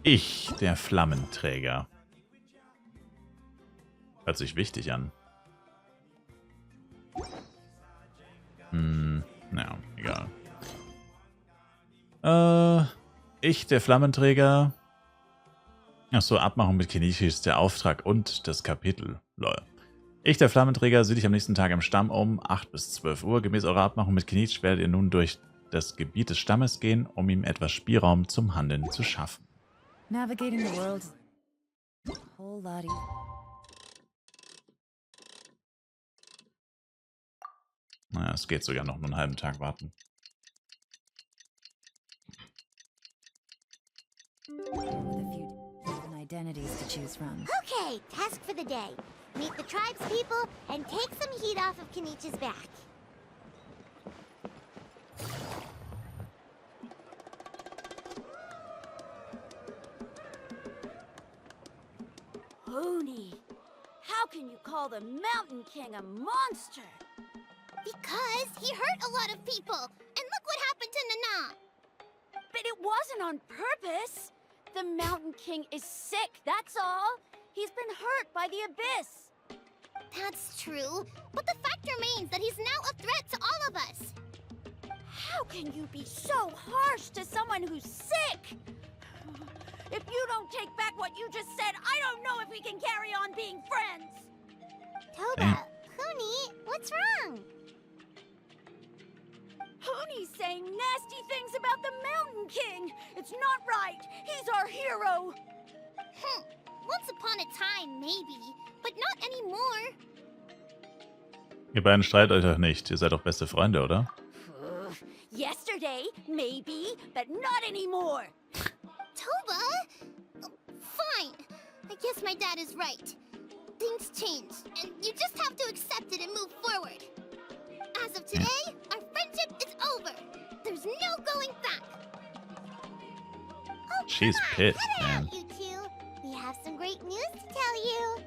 Ich, der Flammenträger. Hört sich wichtig an. Naja, egal. Ich, der Flammenträger. Achso, Abmachung mit Kinich ist der Auftrag und das Kapitel. Lol. Ich, der Flammenträger, sehe dich am nächsten Tag im Stamm um 8 bis 12 Uhr. Gemäß eurer Abmachung mit Kinich werdet ihr nun durch das Gebiet des Stammes gehen, um ihm etwas Spielraum zum Handeln zu schaffen. Navigating the world. Whole lot easier. Naja, es geht sogar noch einen halben Tag warten. With a few different identities to choose from. Okay, task for the day. Meet the tribespeople and take some heat off of Kinich's back. Hoonie, how can you call the Mountain King a monster? Because he hurt a lot of people, and look what happened to Nana. But it wasn't on purpose. The Mountain King is sick, that's all. He's been hurt by the abyss. That's true, but the fact remains that he's now a threat to all of us. How can you be so harsh to someone who's sick? If you don't take back what you just said, I don't know if we can carry on being friends. Toba, Huni, what's wrong? Hoonie's saying nasty things about the Mountain King. It's not right. He's our hero. Once upon a time, maybe, but not anymore. Ihr beiden streitet euch doch nicht. Ihr seid doch beste Freunde, oder? Yesterday, maybe, but not anymore. Toba? Fine. I guess my dad is right. Things change, and you just have to accept it and move forward. As of today, our friendship is over. There's no going back. Oh, She's pissed, man. You two. We have some great news to tell you.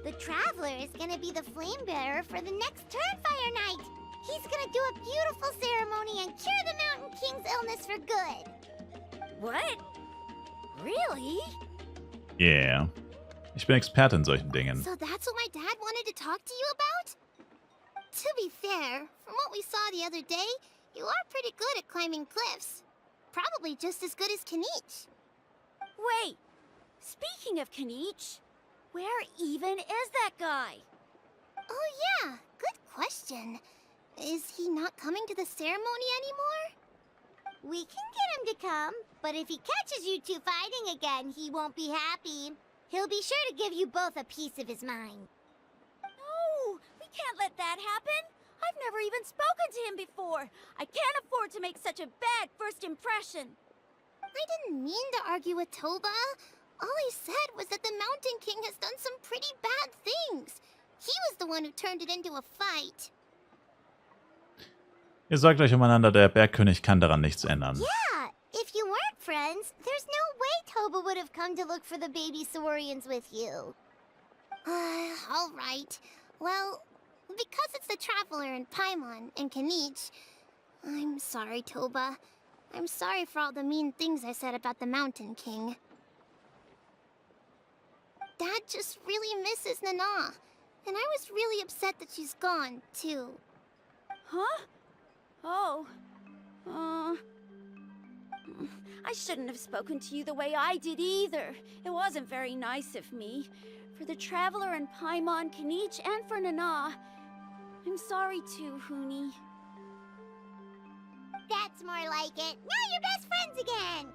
The Traveler is gonna be the flame bearer for the next Turnfire night. He's gonna do a beautiful ceremony and cure the Mountain King's illness for good. What? Really? Yeah. Ich bin Experte in solchen Dingen. So that's what my dad wanted to talk to you about? To be fair, from what we saw the other day, you are pretty good at climbing cliffs. Probably just as good as Kinich. Wait, speaking of Kinich, where even is that guy? Oh yeah, good question. Is he not coming to the ceremony anymore? We can get him to come, but if he catches you two fighting again, he won't be happy. He'll be sure to give you both a piece of his mind. No, we can't let that happen. I've never even spoken to him before. I can't afford to make such a bad first impression. I didn't mean to argue with Toba. All I said was that the Mountain King has done some pretty bad things. He was the one who turned it into a fight. Ihr sagt euch umeinander, der Bergkönig kann daran nichts ändern. Yeah, if you weren't friends, there's no way Toba would have come to look for the baby Saurians with you. All right. Well, because it's the Traveler and Paimon and Kinich, I'm sorry, Toba. I'm sorry for all the mean things I said about the Mountain King. Dad just really misses Nana, and I was really upset that she's gone, too. Huh? Oh. I shouldn't have spoken to you the way I did either. It wasn't very nice of me. For the Traveler and Paimon, Kinich, and for Nana. I'm sorry too, Huni. That's more like it. Now you're best friends again!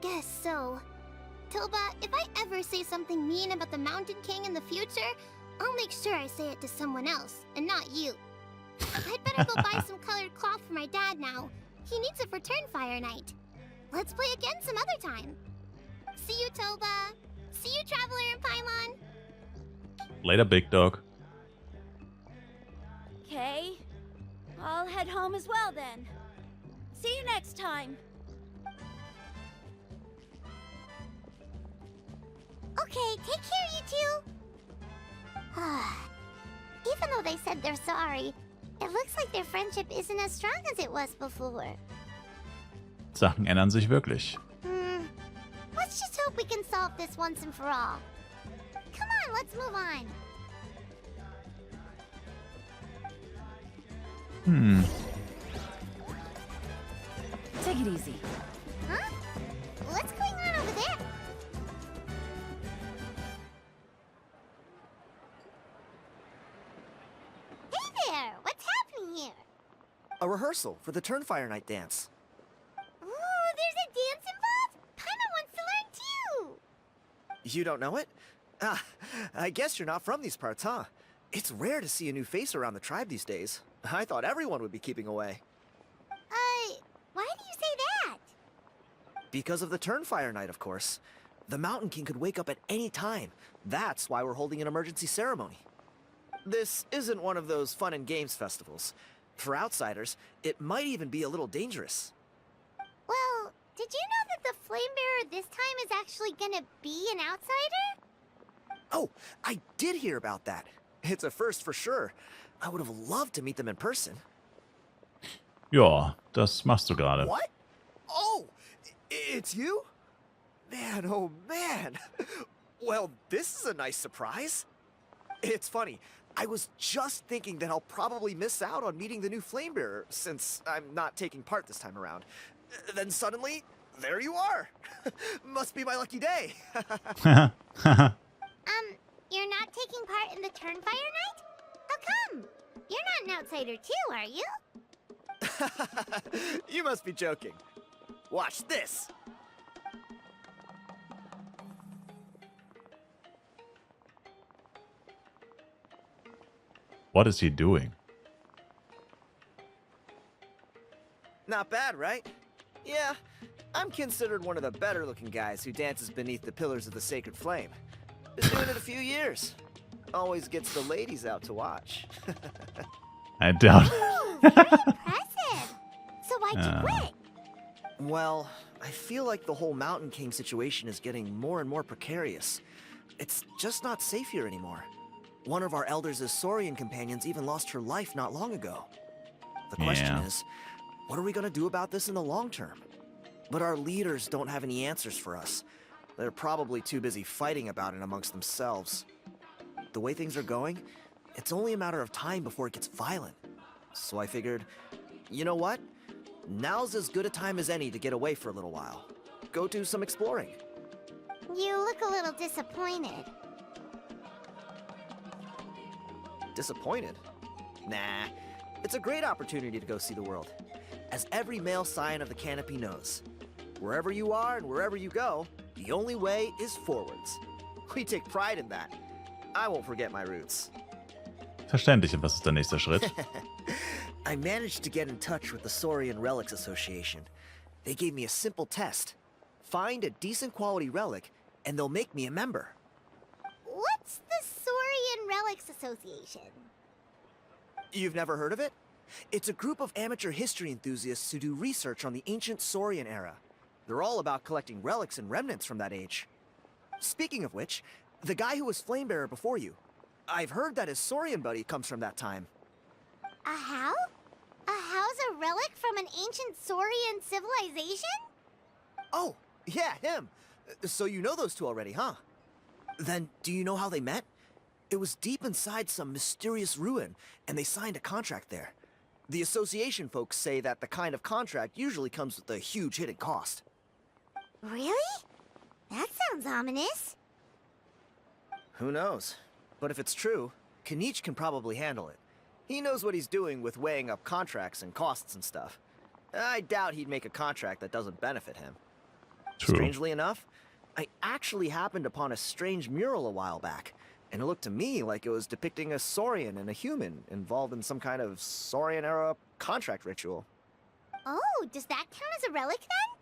Guess so. Toba, if I ever say something mean about the Mountain King in the future, I'll make sure I say it to someone else, and not you. I'd better go buy some colored cloth for my dad now. He needs it for Turnfire night. Let's play again some other time. See you, Toba. See you, Traveler and Paimon. Later, big dog. Okay. I'll head home as well then. See you next time. Okay, take care, you two. Even though they said they're sorry, it looks like their friendship isn't as strong as it was before. Sachen ändern sich wirklich. solve this once and for all. Come on, let's move on. Take it easy. Huh? What's going on over there? Hey there! What's happening here? A rehearsal for the Turnfire Night dance. Ooh, there's a dance involved? Paimon wants to learn too! You don't know it? Ah, I guess you're not from these parts, huh? It's rare to see a new face around the tribe these days. I thought everyone would be keeping away. Why do you say that? Because of the Turnfire Night, of course. The Mountain King could wake up at any time. That's why we're holding an emergency ceremony. This isn't one of those fun and games festivals. For outsiders, it might even be a little dangerous. Well, did you know that the Flame Bearer this time is actually gonna be an outsider? Oh, I did hear about that. It's a first for sure. I would have loved to meet them in person. Ja, das machst du gerade. What? Oh, it's you? Man, oh man. Well, this is a nice surprise. It's funny. I was just thinking that I'll probably miss out on meeting the new Flamebearer since I'm not taking part this time around. Then suddenly, there you are. Must be my lucky day. You're not taking part in the Turnfire Night? How come? You're not an outsider too, are you? You must be joking. Watch this. What is he doing? Not bad, right? Yeah, I'm considered one of the better looking guys who dances beneath the pillars of the sacred flame. Been doing it a few years. Always gets the ladies out to watch. I doubt. Ooh, very impressive. So why'd you quit? Well, I feel like the whole Mountain King situation is getting more and more precarious. It's just not safe here anymore. One of our elders' Saurian companions even lost her life not long ago. The question is, what are we gonna do about this in the long term? But our leaders don't have any answers for us. They're probably too busy fighting about it amongst themselves. The way things are going, it's only a matter of time before it gets violent. So I figured, you know what? Now's as good a time as any to get away for a little while. Go do some exploring. You look a little disappointed. Disappointed? Nah, it's a great opportunity to go see the world. As every male scion of the canopy knows, wherever you are and wherever you go, the only way is forwards. We take pride in that. I won't forget my roots. Verständlich. Und was ist der nächste Schritt? I managed to get in touch with the Saurian Relics Association. They gave me a simple test. Find a decent quality relic, and they'll make me a member. What's the Saurian Relics Association? You've never heard of it? It's a group of amateur history enthusiasts who do research on the ancient Saurian era. They're all about collecting relics and remnants from that age. Speaking of which, the guy who was Flamebearer before you, I've heard that his Saurian buddy comes from that time. A how? A how's a relic from an ancient Saurian civilization? Oh, yeah, him. So you know those two already, huh? Then, do you know how they met? It was deep inside some mysterious ruin, and they signed a contract there. The association folks say that the kind of contract usually comes with a huge hidden cost. Really? That sounds ominous. Who knows? But if it's true, Kinich can probably handle it. He knows what he's doing with weighing up contracts and costs and stuff. I doubt he'd make a contract that doesn't benefit him. True. Strangely enough, I actually happened upon a strange mural a while back, and it looked to me like it was depicting a Saurian and a human involved in some kind of Saurian-era contract ritual. Oh, does that count as a relic then?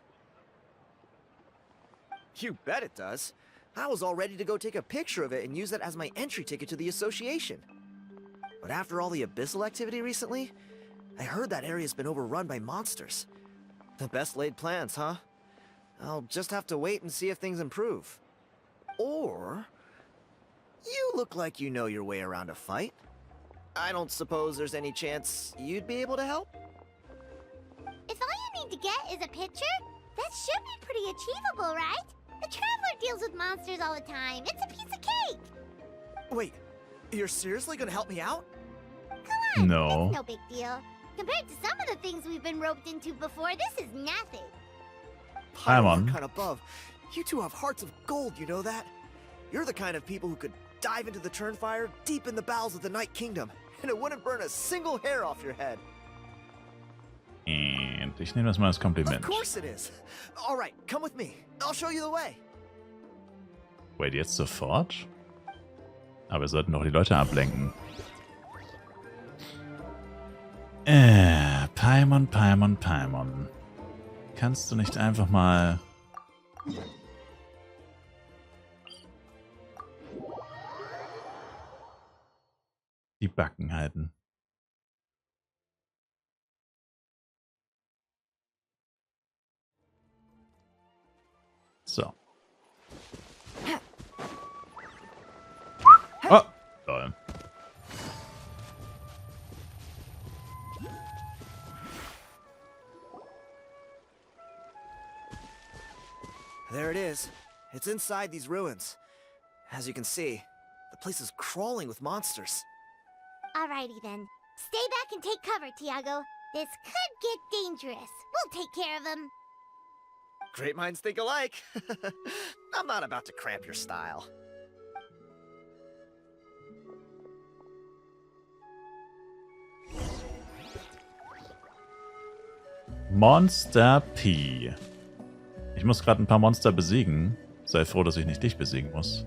You bet it does. I was all ready to go take a picture of it and use it as my entry ticket to the association. But after all the abyssal activity recently, I heard that area's been overrun by monsters. The best laid plans, huh? I'll just have to wait and see if things improve. Or... you look like you know your way around a fight. I don't suppose there's any chance you'd be able to help? If all you need to get is a picture, that should be pretty achievable, right? The Traveler deals with monsters all the time. It's a piece of cake. Wait, you're seriously gonna help me out? Come on, No. it's no big deal. Compared to some of the things we've been roped into before, this is nothing. Paimon. Kind above. You two have hearts of gold, you know that? You're the kind of people who could dive into the Turnfire deep in the bowels of the Night Kingdom, and it wouldn't burn a single hair off your head. Und ich nehme das mal als Kompliment. Of course it is. All right, come with me. I'll show you the way. Wait, jetzt sofort? Aber wir sollten doch die Leute ablenken. Paimon, Paimon, Paimon. Kannst du nicht einfach mal... die Backen halten? So. Oh, toll. There it is. It's inside these ruins. As you can see, the place is crawling with monsters. Alrighty then. Stay back and take cover, Tiago. This could get dangerous. We'll take care of him. Great minds think alike. I'm not about to cramp your style. Monster P. Ich muss gerade ein paar Monster besiegen. Sei froh, dass ich nicht dich besiegen muss.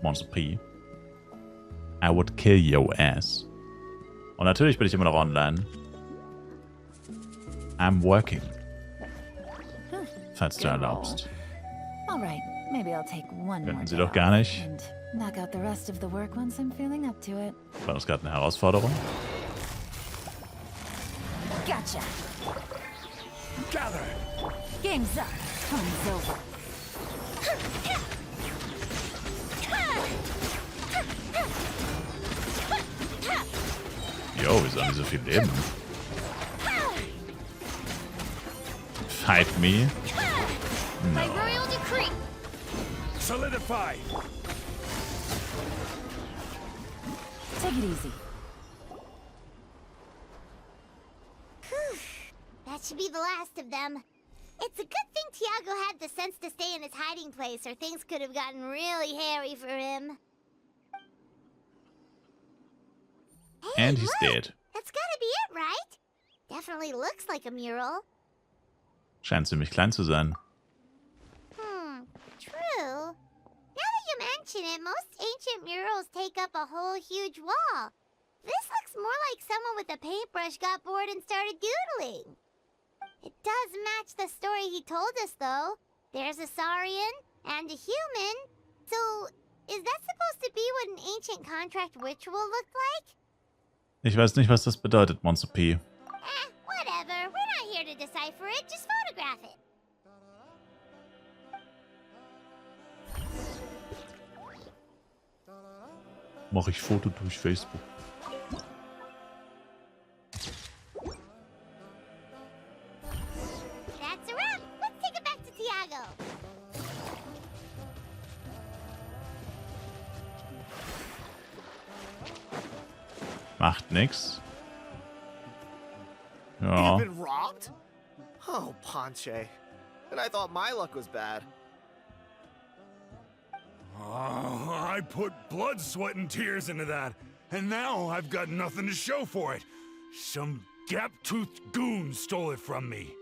Monster P. I would kill your ass. Und natürlich bin ich immer noch online. I'm working. Falls du erlaubst. All right, maybe I'll take one more Könnten Sie day doch gar off nicht. and knock out the rest of the work once I'm feeling up to it. War das gerade eine Herausforderung? Gotcha. Gather! Game's up. Fun's over. Jo, wieso haben die so viel Leben? Fight me? By No. royal decree. Solidify! Take it easy. That should be the last of them. It's a good thing Tiago had the sense to stay in his hiding place, or things could have gotten really hairy for him. Hey, And he's look! dead. That's gotta be it, right? Definitely looks like a mural. Scheint ziemlich klein zu sein. True. Now that you mention it, most ancient murals take up a whole huge wall. This looks more like someone with a paintbrush got bored and started doodling. It does match the story he told us, though. There's a Saurian and a human. So, is that supposed to be what an ancient contract ritual looked like? Ich weiß nicht, was das bedeutet, Monster P. Whatever. We're not here to decipher it. Just photograph it. Mache ich Foto durch Facebook. That's a wrap. Let's take it back to Tiago. Macht nix. Ja. You've been robbed? Oh, Ponche. And I thought my luck was bad. Oh, I put blood, sweat, and tears into that, and now I've got nothing to show for it. Some gap-toothed goon stole it from me.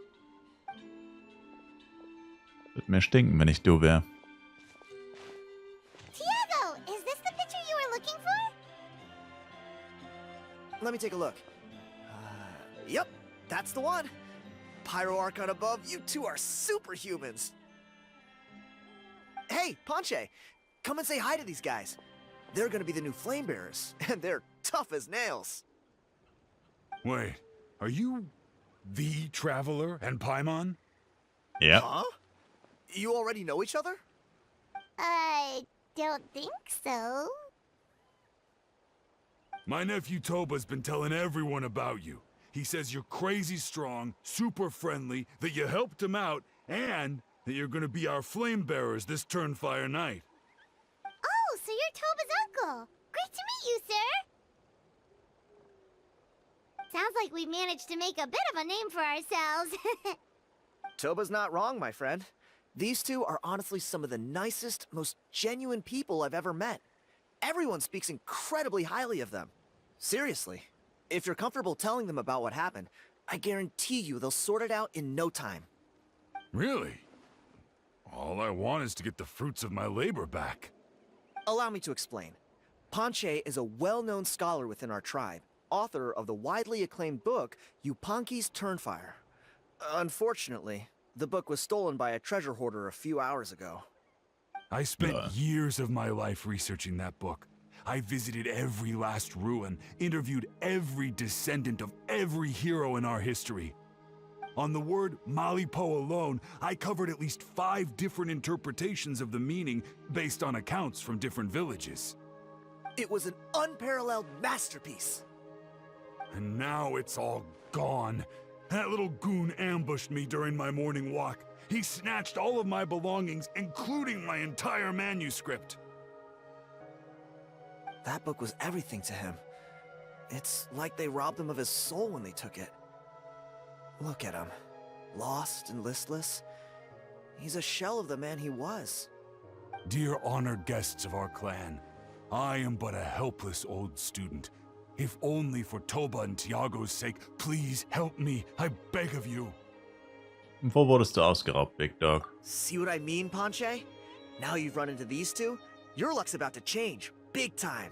Wird mir stinken, wenn ich du wäre. Tiago, is this the picture you were looking for? Let me take a look. Yep, that's the one. Pyro Archon above, you two are superhumans. Hey, Ponche, come and say hi to these guys. They're gonna be the new flame bearers, and they're tough as nails. Wait, are you the Traveler and Paimon? Ja. Huh? You already know each other? I don't think so. My nephew Toba's been telling everyone about you. He says you're crazy strong, super friendly, that you helped him out, and that you're gonna be our flame bearers this Turnfire night. Oh, so you're Toba's uncle. Great to meet you, sir. Sounds like we managed to make a bit of a name for ourselves. Toba's not wrong, my friend. These two are honestly some of the nicest, most genuine people I've ever met. Everyone speaks incredibly highly of them. Seriously, if you're comfortable telling them about what happened, I guarantee you they'll sort it out in no time. Really? All I want is to get the fruits of my labor back. Allow me to explain. Ponche is a well-known scholar within our tribe, author of the widely acclaimed book, Yupanquis Turnfire. Unfortunately, the book was stolen by a treasure hoarder a few hours ago. I spent years of my life researching that book. I visited every last ruin, interviewed every descendant of every hero in our history. On the word Malipo alone, I covered at least 5 different interpretations of the meaning based on accounts from different villages. It was an unparalleled masterpiece. And now it's all gone. That little goon ambushed me during my morning walk. He snatched all of my belongings, including my entire manuscript. That book was everything to him. It's like they robbed him of his soul when they took it. Look at him. Lost and listless. He's a shell of the man he was. Dear honored guests of our clan, I am but a helpless old student. If only for Toba and Tiago's sake, please help me, I beg of you. Wo wurdest du ausgeraubt, Big Dog? See what I mean, Ponche? Now you've run into these two, your luck's about to change. Big time.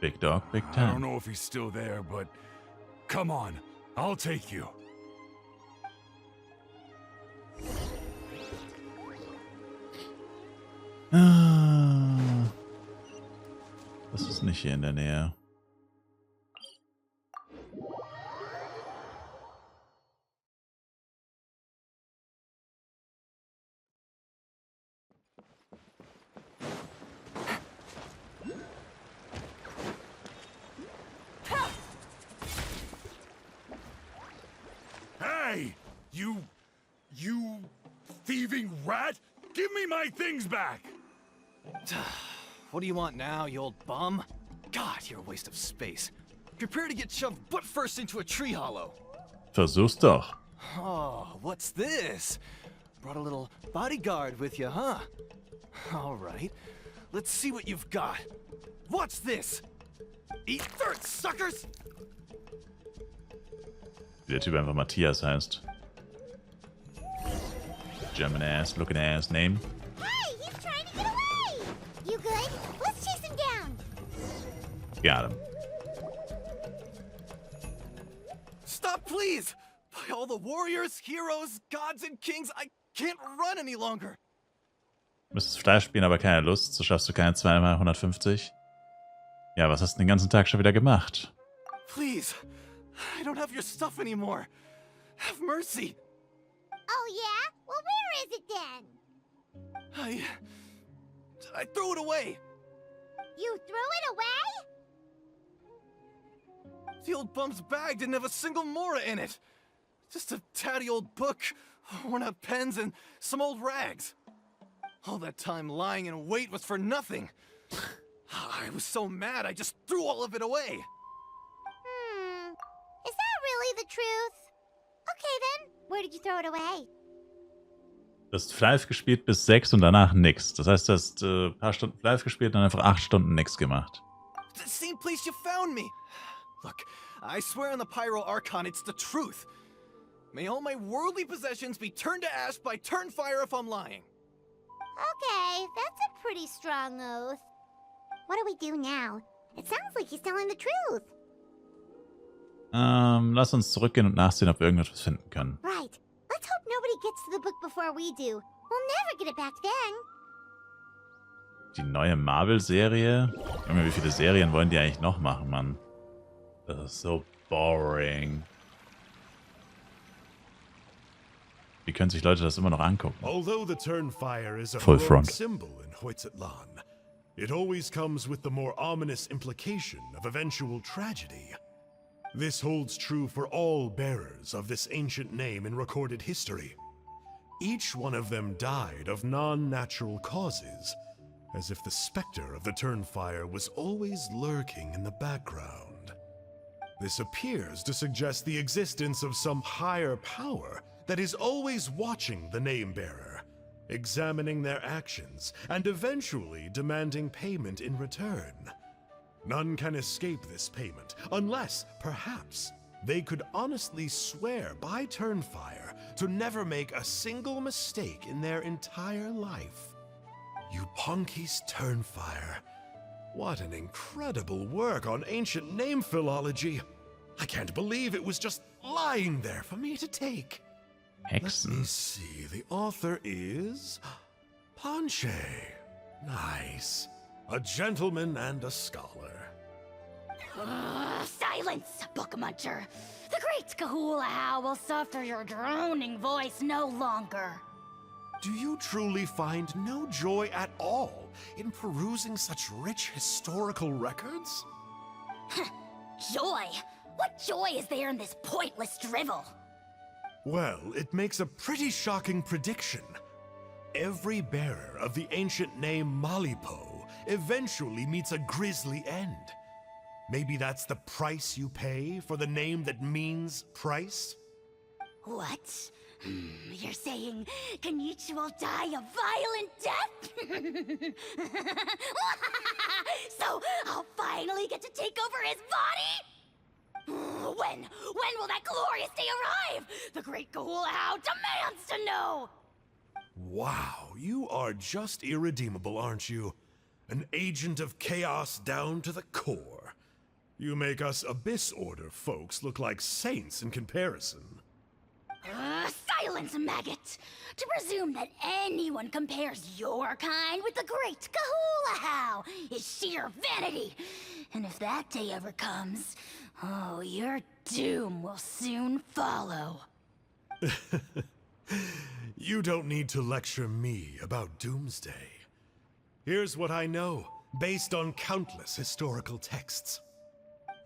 Big Dog, Big I don't Time. know if he's still there, but come on, I'll take you. Das ist nicht hier in der Nähe. Hey! You thieving rat! Give me my things back! What do you want now, you old bum? God, you're a waste of space. Prepare to get shoved butt first into a tree hollow. Versuch's doch. Oh, what's this? Brought a little bodyguard with you, huh? All right, let's see what you've got. What's this? Eat dirt, suckers! Wie der Typ einfach Matthias heißt. German ass, looking ass name. Hey, he's trying to get away! You good? Let's chase him down! Got him. Stop, please! By all the warriors, heroes, gods and kings, I can't run any longer. Müsstest Fleisch spielen, aber keine Lust. So schaffst du keine 2x 150. Ja, was hast du den ganzen Tag schon wieder gemacht? Please, I don't have your stuff anymore. Have mercy. Oh yeah? Well, where is it then? I threw it away. You threw it away? The old bum's bag didn't have a single mora in it. Just a tatty old book, worn out pens, and some old rags. All that time lying in wait was for nothing. I was so mad, I just threw all of it away. Is that really the truth? Okay then, where did you throw it away? Du hast Fleisch gespielt bis 6 und danach nix. Das heißt, du hast ein paar Stunden Fleisch gespielt und dann einfach 8 Stunden nix gemacht. The same place you found me. Look, I swear on the Pyro Archon it's the truth. May all my worldly possessions be turned to ash by Turnfire if I'm lying. Okay, that's a pretty strong oath. What do we do now? It sounds like he's telling the truth. Lass uns zurückgehen und nachsehen, ob wir irgendetwas finden können. Right. Let's hope nobody gets to the book before we do. We'll never get it back then. Die neue Marvel-Serie? Junge, wie viele Serien wollen die eigentlich noch machen, Mann? Das ist so boring. Wie können sich Leute das immer noch angucken? Although the Turnfire is a Full heroic front. symbol in Hoytzatlan, it always comes with the more ominous implication of eventual tragedy. This holds true for all bearers of this ancient name in recorded history. each one of them died of non-natural causes, as if the specter of the Turnfire was always lurking in the background. This appears to suggest the existence of some higher power that is always watching the name-bearer, examining their actions, and eventually demanding payment in return. None can escape this payment, unless, perhaps, they could honestly swear by Turnfire to never make a single mistake in their entire life. Yupanquis Turnfire. What an incredible work on ancient name philology. I can't believe it was just lying there for me to take. Let me Hexen. see, the author is... Panche. Nice. A gentleman and a scholar. Silence, book muncher. The great Kahula will suffer your droning voice no longer. Do you truly find no joy at all in perusing such rich historical records? Joy? What joy is there in this pointless drivel? Well, it makes a pretty shocking prediction. Every bearer of the ancient name Malipo eventually meets a grisly end. Maybe that's the price you pay for the name that means price? What? You're saying Kinich will die a violent death? So I'll finally get to take over his body? When will that glorious day arrive? The great Kahula demands to know! Wow, you are just irredeemable, aren't you? An agent of chaos down to the core. You make us Abyss Order folks look like saints in comparison. Silence, maggot! To presume that anyone compares your kind with the great Kahula is sheer vanity. And if that day ever comes, oh, your doom will soon follow. You don't need to lecture me about Doomsday. Here's what I know, based on countless historical texts.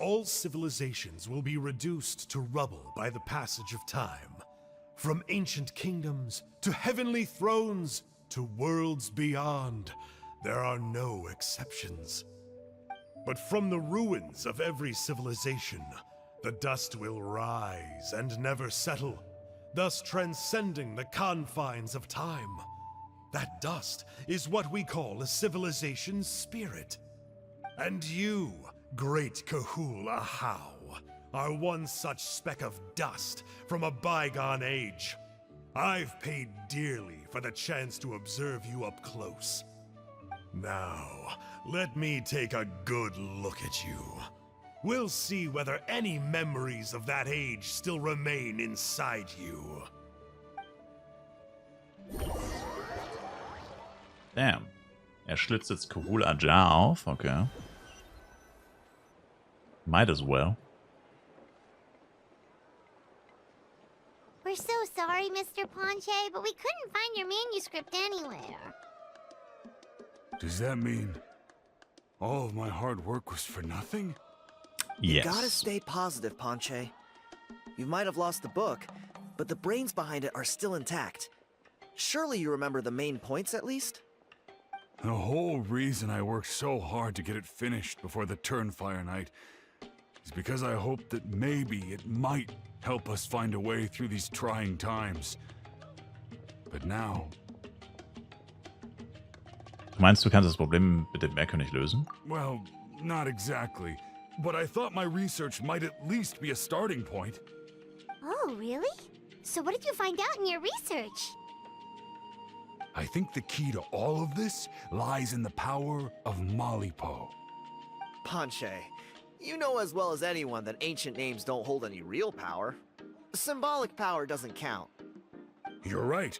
All civilizations will be reduced to rubble by the passage of time. From ancient kingdoms, to heavenly thrones, to worlds beyond, there are no exceptions. But from the ruins of every civilization, the dust will rise and never settle, thus transcending the confines of time. That dust is what we call a civilization's spirit. And you, great Kahula How, are one such speck of dust from a bygone age. I've paid dearly for the chance to observe you up close. Now, let me take a good look at you. We'll see whether any memories of that age still remain inside you. Damn. Schlitzt jetzt Kahula Jar auf. Okay. Might as well. We're so sorry, Mr. Panche, but we couldn't find your manuscript anywhere. Does that mean all of my hard work was for nothing? Yes. Gotta stay positive, Panche. You might have lost the book, but the brains behind it are still intact. Surely you remember the main points at least? The whole reason I worked so hard to get it finished before the Turnfire night is because I hoped that maybe it might help us find a way through these trying times. But now... Meinst du, kannst das Problem mit dem Meerkönig lösen? Well, not exactly. But I thought my research might at least be a starting point. Oh, really? So what did you find out in your research? I think the key to all of this lies in the power of Malipo. Panche, you know as well as anyone that ancient names don't hold any real power. Symbolic power doesn't count. You're right,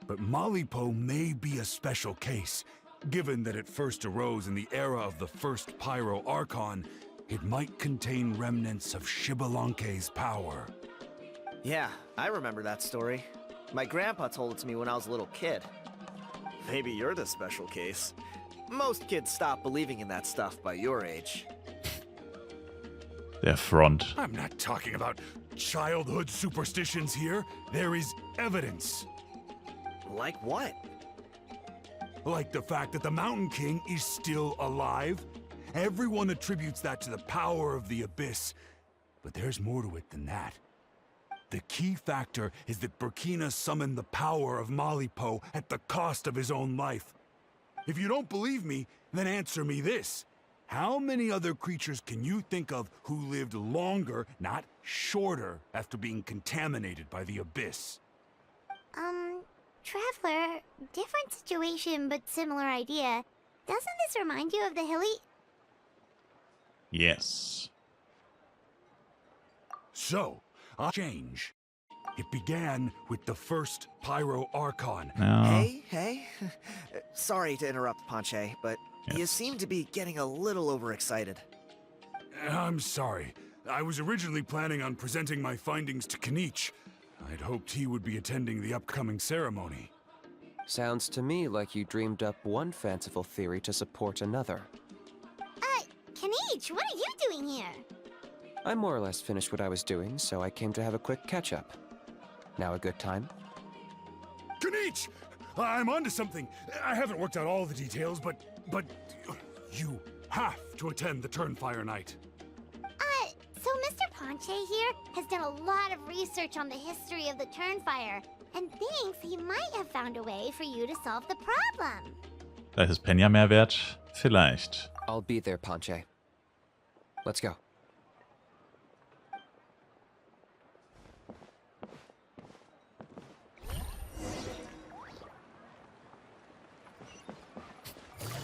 but Malipo may be a special case. Given that it first arose in the era of the first Pyro Archon, it might contain remnants of Xbalanque's power. Yeah, I remember that story. My grandpa told it to me when I was a little kid. Maybe you're the special case. Most kids stop believing in that stuff by your age. Der Front. I'm not talking about childhood superstitions here. There is evidence. Like what? Like the fact that the Mountain King is still alive? Everyone attributes that to the power of the Abyss. But there's more to it than that. The key factor is that Burkina summoned the power of Malipo at the cost of his own life. If you don't believe me, then answer me this. How many other creatures can you think of who lived longer, not shorter, after being contaminated by the Abyss? Traveler, different situation but similar idea. Doesn't this remind you of the hilly... Yes. So, I'll change. It began with the first Pyro Archon. No. Hey. Sorry to interrupt, Ponche, but you Yes. seem to be getting a little overexcited. I'm sorry. I was originally planning on presenting my findings to Kinich. I'd hoped he would be attending the upcoming ceremony. Sounds to me like you dreamed up one fanciful theory to support another. Kinich, what are you doing here? I more or less finished what I was doing, so I came to have a quick catch-up. Now a good time? Kinich! I'm onto something. I haven't worked out all the details, but you have to attend the Turnfire Night. So Mr. Ponche here has done a lot of research on the history of the Turnfire, and thinks he might have found a way for you to solve the problem. Vielleicht ist Penya mehr wert? Vielleicht. I'll be there, Ponche. Let's go.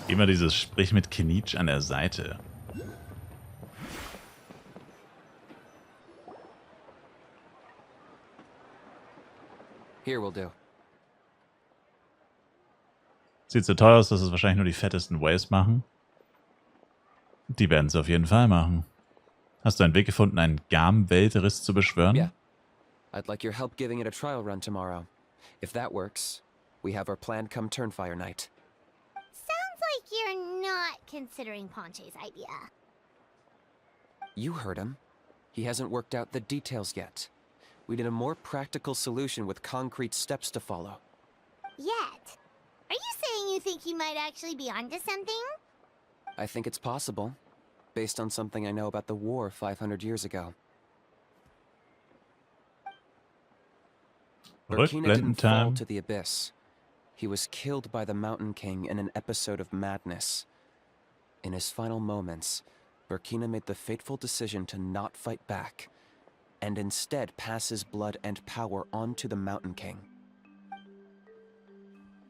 Immer dieses Sprich mit Kinich an der Seite. Here will do. Sieht so toll aus, dass es wahrscheinlich nur die fettesten Waves machen. Die werden es auf jeden Fall machen. Hast du einen Weg gefunden, einen Garm-Weltriss zu beschwören? Yeah. I'd like your help giving it a trial run tomorrow. If that works, we have our plan come Turnfire Night. Sounds like you're not considering Ponche's idea. You heard him. He hasn't worked out the details yet. We need a more practical solution with concrete steps to follow. Yet. Are you saying you think he might actually be onto something? I think it's possible, based on something I know about the war 500 years ago. Burkina didn't fall to the Abyss. He was killed by the Mountain King in an episode of madness. In his final moments, Burkina made the fateful decision to not fight back, and instead pass his blood and power on to the Mountain King.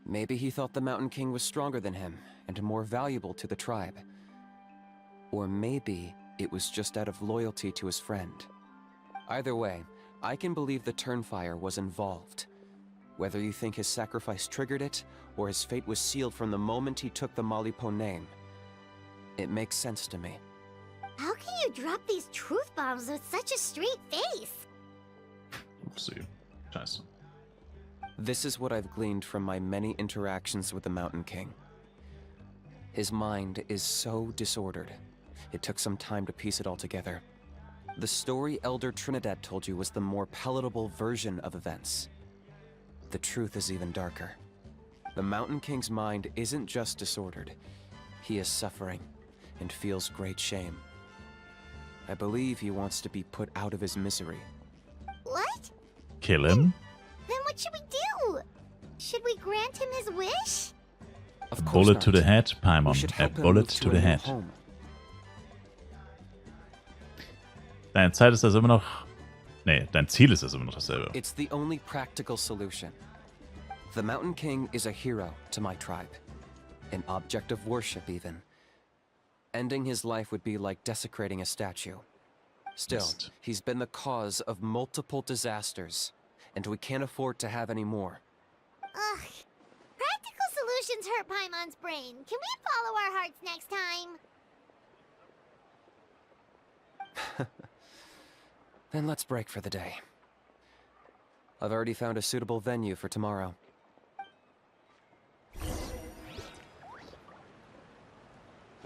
Maybe he thought the Mountain King was stronger than him, and more valuable to the tribe. Or maybe it was just out of loyalty to his friend. Either way, I can believe the Turnfire was involved. Whether you think his sacrifice triggered it, or his fate was sealed from the moment he took the Malipo name, it makes sense to me. How can you drop these truth bombs with such a straight face? Upsi. Scheiße. This is what I've gleaned from my many interactions with the Mountain King. His mind is so disordered. It took some time to piece it all together. The story Elder Trinidad told you was the more palatable version of events. The truth is even darker. The Mountain King's mind isn't just disordered. He is suffering and feels great shame. I believe he wants to be put out of his misery. What? Kill him? Then what should we do? Should we grant him his wish? Of course Bullet not. to the head, We Paimon. should A help him bullet move to a the new head. home. Deine Zeit ist also immer noch... Nee, dein Ziel ist also immer noch dasselbe. It's the only practical solution. The Mountain King is a hero to my tribe. An object of worship, even. Ending his life would be like desecrating a statue. Still, Mist. he's been the cause of multiple disasters, and we can't afford to have any more. Ugh. Practical solutions hurt Paimon's brain. Can we follow our hearts next time? Then let's break for the day. I've already found a suitable venue for tomorrow.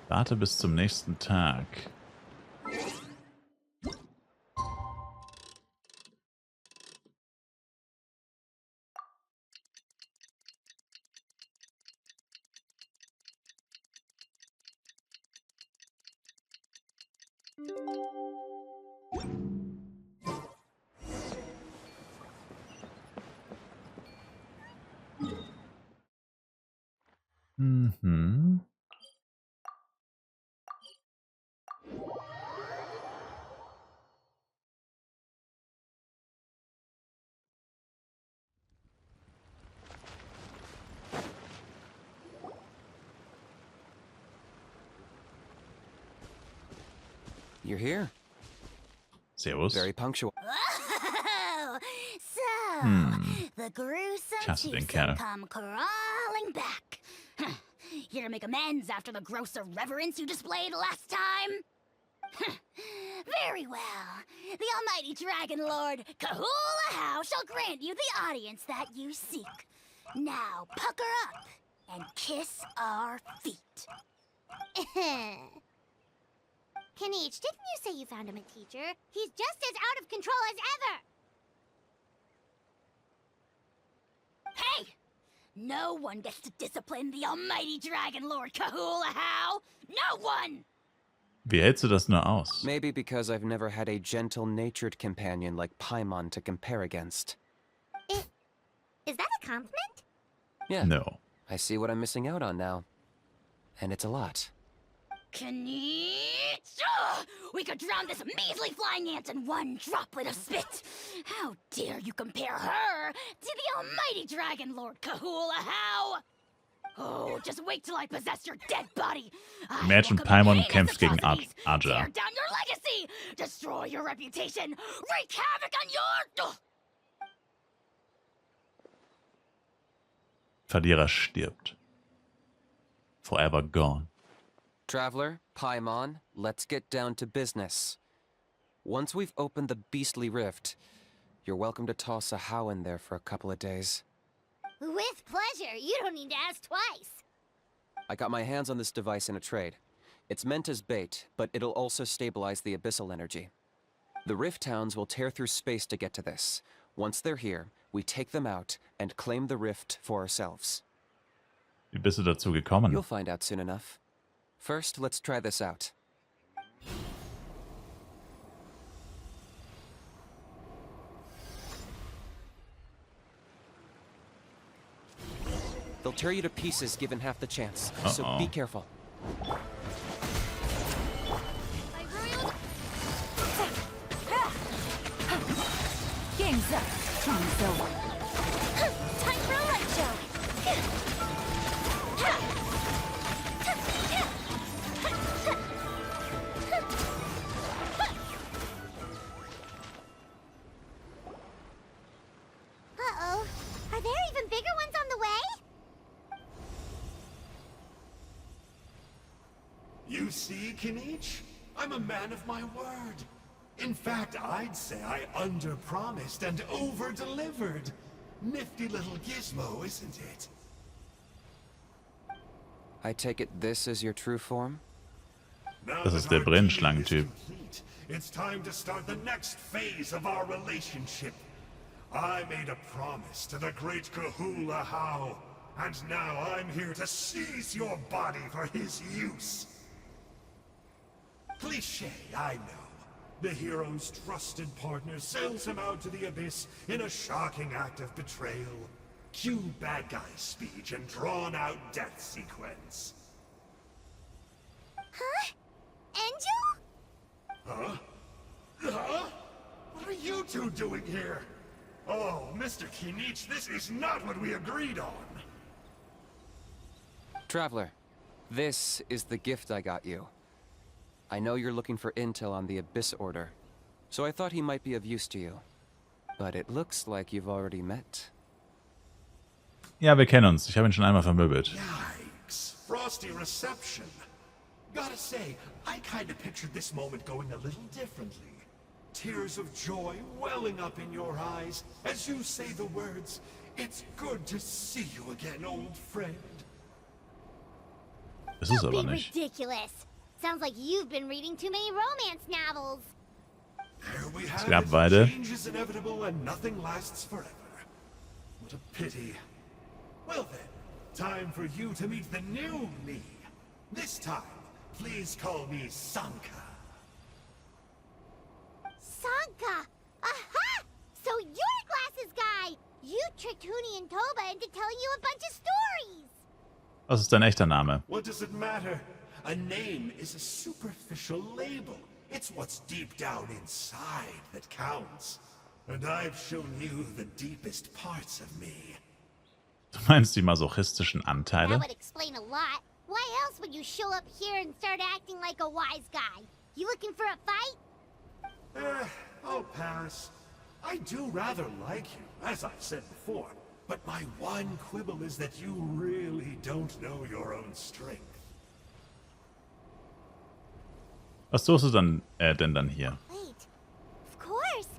Warte bis zum nächsten Tag. Mhm. You're here. Servus. Very punctual. Oh, so the gruesome Ich hasse den twosome Kerl. come crawling back. Huh. Here to make amends after the gross irreverence you displayed last time? Huh. Very well. The almighty dragon lord Kahula How shall grant you the audience that you seek. Now pucker up and kiss our feet. Kinich, didn't you say you found him a teacher? He's just as out of control as ever! Hey! No one gets to discipline the almighty dragon lord Kahula How! No one! Wie hältst du das nur aus? Maybe because I've never had a gentle-natured companion like Paimon to compare against. Is that a compliment? Yeah. No. I see what I'm missing out on now. And it's a lot. Kinich! Ugh! We could drown this measly flying ant in one droplet of spit! How dare you compare her to the almighty dragon lord Kahula How! Oh, just wait till I possess your dead body! I Imagine will commit Paimon heinous kämpft gegen atrocities, Aja. tear down your legacy, destroy your reputation, wreak havoc on your... Verlierer stirbt. Forever gone. Traveler, Paimon, let's get down to business. Once we've opened the beastly rift, you're welcome to toss a How in there for a couple of days. With pleasure. You don't need to ask twice. I got my hands on this device in a trade. It's meant as bait, but it'll also stabilize the abyssal energy. The rift towns will tear through space to get to this. Once they're here, we take them out and claim the rift for ourselves. Wie bist du dazu gekommen? You'll find out soon enough. First, let's try this out. They'll tear you to pieces given half the chance, so be careful. Game's up. Game's over. Time for a light show. Uh-oh. Are there even bigger ones on the way? You see, Kinich? I'm a man of my word. In fact, I'd say I under-promised and over-delivered. Nifty little gizmo, isn't it? I take it this is your true form? Now Das that ist der our deal is Brennschlangentyp. complete, it's time to start the next phase of our relationship. I made a promise to the great Kahula How, and now I'm here to seize your body for his use. Cliché, I know. The hero's trusted partner sells him out to the abyss in a shocking act of betrayal. Cue bad guy speech and drawn-out death sequence. Huh? Angel? Huh? Huh? What are you two doing here? Oh, Mr. Kinich, this is not what we agreed on. Traveler, this is the gift I got you. I know you're looking for intel on the Abyss Order, so I thought he might be of use to you. But it looks like you've already met. Ja, wir kennen uns. Ich habe ihn schon einmal vermöbelt. Yikes. Frosty reception. Gotta say, I kinda pictured this moment going a little differently. Tears of joy welling up in your eyes as you say the words, "It's good to see you again, old friend." Das ist Don't aber be nicht. ridiculous. Sounds like you've been reading too many romance novels. There we have gab it. beide. Change is inevitable and nothing lasts forever. What a pity. Well then, time for you to meet the new me. This time, please call me Sanka. Sanka! Aha! So you're the glasses guy! You tricked Huni and Toba into telling you a bunch of stories! Was ist dein echter Name? What does it matter? A name is a superficial label. It's what's deep down inside that counts. And I've shown you the deepest parts of me. Du meinst die masochistischen That Anteile? would explain a lot. Why else would you show up here and start acting like a wise guy? You looking for a fight? I'll pass. I do rather like you, as I've said before. But my one quibble is that you really don't know your own strength. Was tust du denn dann hier? Wait. Of course.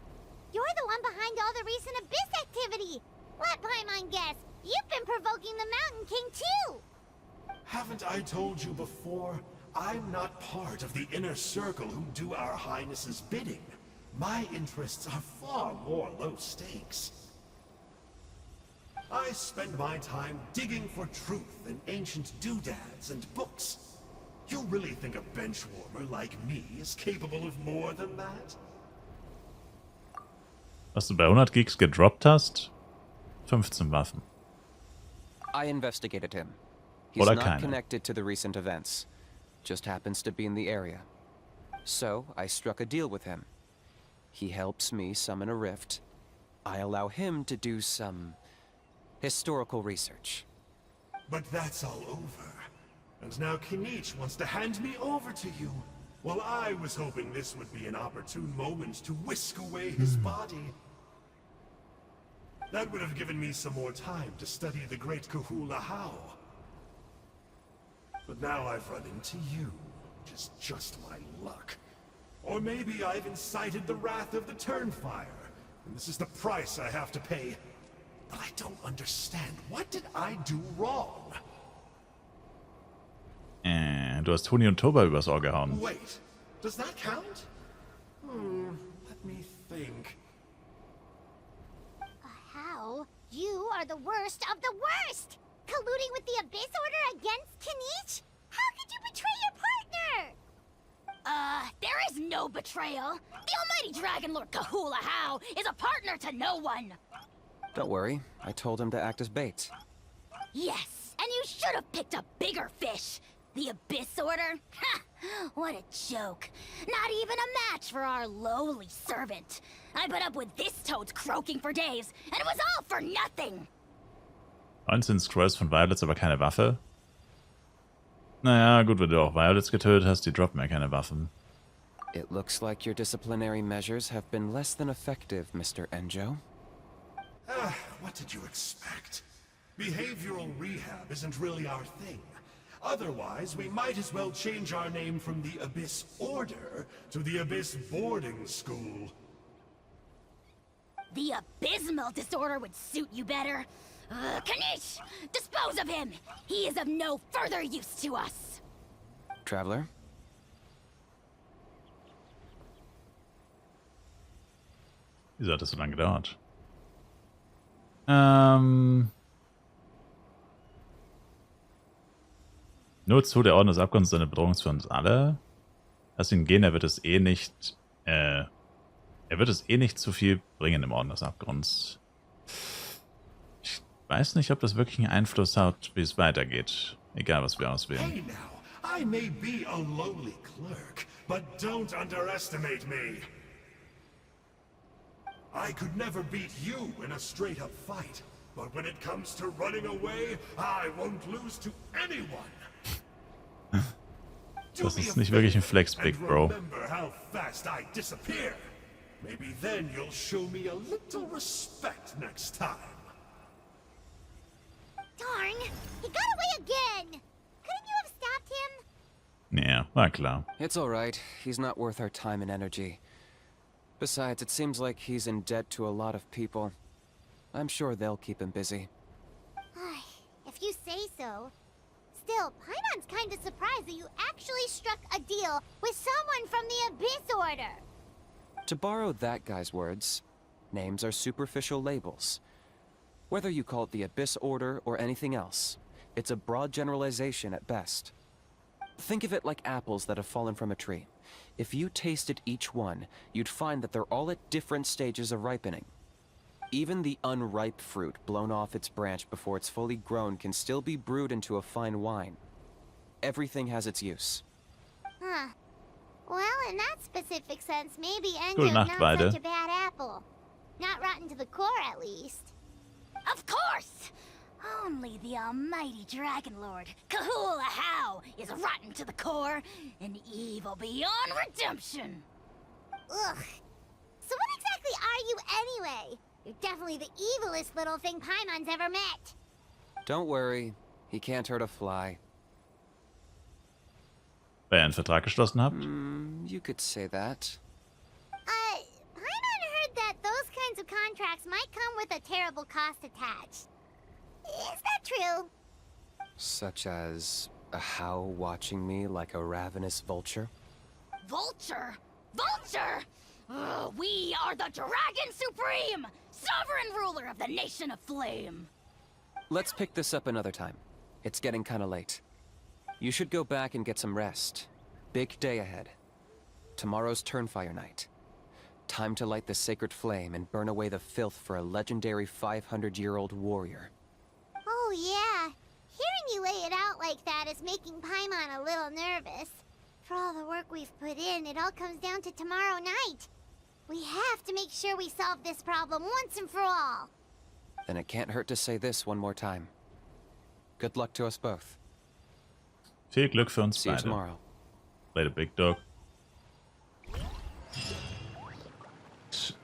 You're the one behind all the recent Abyss activity. Let Paimon guess. You've been provoking the Mountain King too. Haven't I told you before? I'm not part of the inner circle who do our highnesses' bidding. My interests are far more low stakes. I spend my time digging for truth in ancient doodads and books. You really think a benchwarmer like me is capable of more than that? Was du bei 100 Gigs gedroppt hast? 15 Waffen. I investigated him. He's Oder not keine. connected to the recent events. Just happens to be in the area. So, I struck a deal with him. He helps me summon a rift. I allow him to do some historical research. But that's all over. And now Kinich wants to hand me over to you. Well, I was hoping this would be an opportune moment to whisk away his body. That would have given me some more time to study the great Kahula How. But now I've run into you, which is just my luck. Or maybe I've incited the wrath of the Turnfire, and this is the price I have to pay. But I don't understand. What did I do wrong? Du hast Toni und Toba übers Ohr gehauen. Wait, does that count? Let me think. How? You are the worst of the worst! Colluding with the Abyss Order against Kinich? How could you betray your partner? There is no betrayal. The almighty Dragon Lord Kahula How is a partner to no one. Don't worry, I told him to act as bait. Yes, and you should have picked a bigger fish. The Abyss Order? Ha! What a joke. Not even a match for our lowly servant. I put up with this toad's croaking for days, and it was all for nothing. 19 Scrolls von Violets, aber keine Waffe? Naja, gut, wenn du auch Violets getötet hast, die droppen ja keine Waffen. It looks like your disciplinary measures have been less than effective, Mr. Enjo. What did you expect? Behavioral rehab isn't really our thing. Otherwise, we might as well change our name from the Abyss Order to the Abyss Boarding School. The abysmal disorder would suit you better. Kinich! Dispose of him! He is of no further use to us! Traveler? Wieso hat das so lange gedauert? Nur zu, der Orden des Abgrunds ist eine Bedrohung für uns alle. Lass ihn gehen, er wird es eh nicht zu viel bringen im Orden des Abgrunds. Ich weiß nicht, ob das wirklich einen Einfluss hat, wie es weitergeht. Egal, was wir auswählen. Hey now, I may be a lowly clerk, but don't underestimate me. I could never beat you in a straight-up fight, but when it comes to running away, I won't lose to anyone. Das ist nicht wirklich ein Flex-Pick, Bro. Remember how fast I disappear. Maybe then you'll show me a little respect next time. Darn! He got away again! Couldn't you have stopped him? Ja, war klar. It's alright. He's not worth our time and energy. Besides, it seems like he's in debt to a lot of people. I'm sure they'll keep him busy. If you say so. Still, Paimon's kind of surprised that you actually struck a deal with someone from the Abyss Order. To borrow that guy's words, names are superficial labels. Whether you call it the Abyss Order or anything else, it's a broad generalization at best. Think of it like apples that have fallen from a tree. If you tasted each one, you'd find that they're all at different stages of ripening. Even the unripe fruit blown off its branch before it's fully grown can still be brewed into a fine wine. Everything has its use. Huh. Well, in that specific sense, maybe Gute Enjo's Nacht, not beide. such a bad apple. Not rotten to the core, at least. Of course! Only the almighty Dragon Lord, Kahula How, is rotten to the core and evil beyond redemption. Ugh. So what exactly are you anyway? You're definitely the evilest little thing Paimon's ever met. Don't worry, he can't hurt a fly. Weil ihr einen Vertrag geschlossen habt? You could say that. Paimon heard that those kinds of contracts might come with a terrible cost attached. Is that true? Such as a how watching me like a ravenous vulture? Vulture? Vulture! Ugh, we are the Dragon Supreme! Sovereign ruler of the Nation of Flame! Let's pick this up another time. It's getting kinda late. You should go back and get some rest. Big day ahead. Tomorrow's Turnfire night. Time to light the sacred flame and burn away the filth for a legendary 500-year-old warrior. Oh yeah. Hearing you lay it out like that is making Paimon a little nervous. For all the work we've put in, it all comes down to tomorrow night. We have to make sure we solve this problem once and for all. Then it can't hurt to say this one more time. Good luck to us both. Viel Glück für uns See you beide. tomorrow. Later, big dog.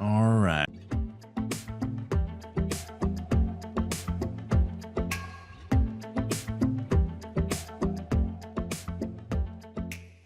Alright.